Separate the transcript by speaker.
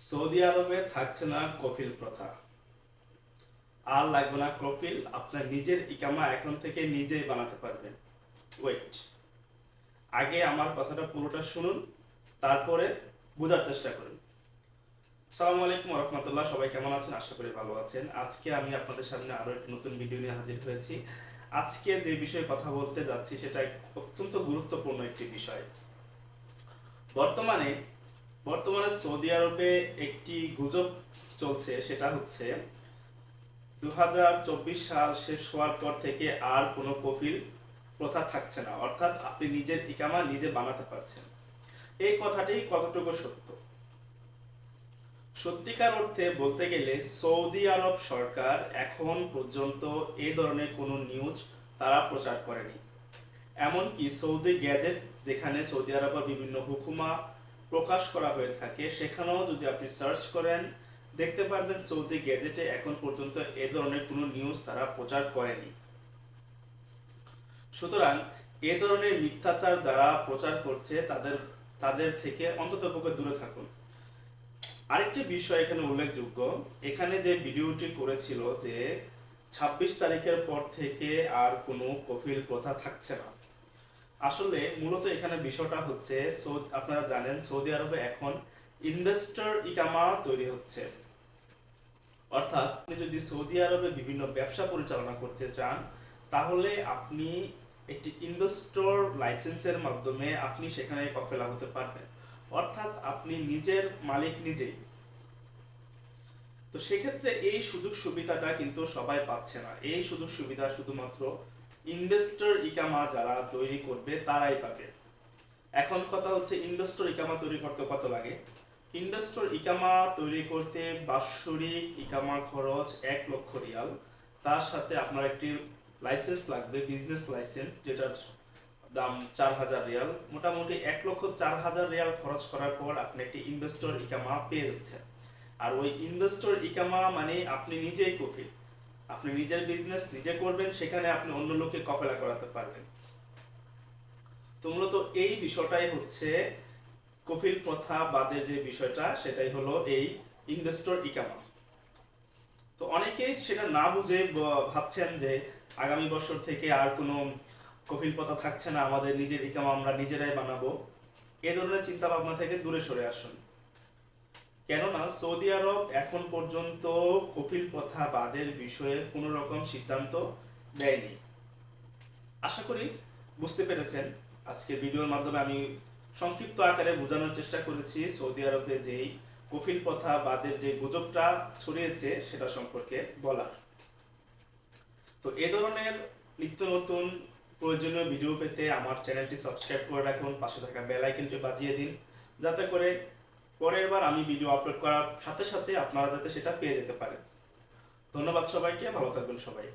Speaker 1: Saudi আরবে থাকছে না কফিল প্রথা। আর লাগবে না কফিল, আপনার নিজের ইকামা এখন থেকে নিজেই বানাতে পারবেন। ওয়েট, আগে আমার কথাটা পুরোটা শুনুন, তারপরে বোঝার চেষ্টা করুন। আসসালামু আলাইকুম রহমতুল্লাহ, সবাই কেমন আছেন? আশা করি ভালো আছেন। আজকে আমি আপনাদের সামনে আরো একটি নতুন ভিডিও নিয়ে হাজির হয়েছি। আজকে যে বিষয়ে কথা বলতে যাচ্ছি সেটা অত্যন্ত গুরুত্বপূর্ণ একটি বিষয়। বর্তমানে বর্তমানে সৌদি আরবে একটি গুজব চলছে, সেটা হচ্ছে 2024 সাল শেষ হওয়ার পর থেকে আর কোনো কফিল প্রথা থাকছে না, অর্থাৎ আপনি নিজের ইকামা নিজে বানাতে পারছেন। এই কথাটি কতটুকু সত্য? সত্যিকার অর্থে বলতে গেলে সৌদি আরব সরকার এখন পর্যন্ত এই ধরনের কোনো নিউজ তারা প্রচার করেনি। এমনকি সৌদি গ্যাজেট, যেখানে সৌদি আরবের বিভিন্ন হুকুমা প্রকাশ করা হয়ে থাকে, সেখানেও যদি আপনি সার্চ করেন দেখতে পারবেন সৌদি গ্যাজেটে এখন পর্যন্ত এ ধরনের কোনো নিউজ তারা প্রচার করেনি। সুতরাং এ ধরনের মিথ্যাচার যারা প্রচার করছে তাদের তাদের থেকে অন্ততপক্ষে দূরে থাকুন। আরেকটি বিষয় এখানে উল্লেখযোগ্য, এখানে যে ভিডিওটি করেছিল যে 26 তারিখের পর থেকে আর কোনো কফিল প্রথা থাকছে না, আসলে মূলত এখানে বিষয়টা হচ্ছে আপনারা জানেন সৌদি আরবে এখন ইনভেস্টর ইকামা তৈরি হচ্ছে। অর্থাৎ আপনি যদি সৌদি আরবে বিভিন্ন ব্যবসা পরিচালনা করতে চান, তাহলে আপনি একটি ইনভেস্টর লাইসেন্সের মাধ্যমে আপনি সেখানে কফেলা হতে পারবেন। অর্থাৎ আপনি নিজের মালিক নিজেই। তো সেক্ষেত্রে এই সুযোগ সুবিধাটা কিন্তু সবাই পাচ্ছে না। এই সুযোগ সুবিধা শুধুমাত্র ইনভেস্টর ইকামা যারা তৈরি করবে তারাই পাবে। এখন কথা হচ্ছে, ইনভেস্টর ইকামা তৈরি করতে কত লাগে? ইনভেস্টর ইকামা তৈরি করতে বাৎসরিক ইকামা খরচ 1 লক্ষ রিয়াল। তার সাথে আপনার একটি লাইসেন্স লাগবে, বিজনেস লাইসেন্স, যেটার দাম 4,000 রিয়াল। মোটামুটি 1,04,000 রিয়াল খরচ করার পর আপনি একটি ইনভেস্টর ইকামা পেয়ে যাচ্ছেন। আর ওই ইনভেস্টর ইকামা মানে আপনি নিজেই কফিল, আপনি নিজের বিজনেস নিজে করবেন, সেখানে আপনি অন্য লোককে কফেলা করাতে পারবেন। তো মূলত এই বিষয়টাই হচ্ছে কফিল প্রথা বাদের যে বিষয়টা, সেটাই হলো এই ইনভেস্টর ইকামা। তো অনেকেই সেটা না বুঝে ভাবছেন যে আগামী বছর থেকে আর কোনো কফিল প্রথা থাকছে না, আমাদের নিজের ইকামা আমরা নিজেরাই বানাবো। এ ধরনের চিন্তা ভাবনা থেকে দূরে সরে আসুন। কেননা সৌদি আরব এখন পর্যন্ত কফিল প্রথা বাদের বিষয়ে কোনো রকম সিদ্ধান্ত দেয়নি। আশা করি বুঝতে পেরেছেন। আজকে ভিডিওর মাধ্যমে আমি সংক্ষিপ্ত আকারে বোঝানোর চেষ্টা করেছি সৌদি আরবে যেই কফিল প্রথা বাদের যে গুজবটা ছড়িয়েছে সেটা সম্পর্কে বলার। তো এ ধরনের নিত্য নতুন প্রয়োজনীয় ভিডিও পেতে আমার চ্যানেলটি সাবস্ক্রাইব করে রাখুন, পাশে থাকা বেল আইকনটি বাজিয়ে দিন, যাতে করে পরের বার আমি ভিডিও আপলোড করার সাথে সাথে আপনারা যাতে সেটা পেয়ে যেতে পারেন। ধন্যবাদ সবাইকে, ভালো থাকবেন সবাই।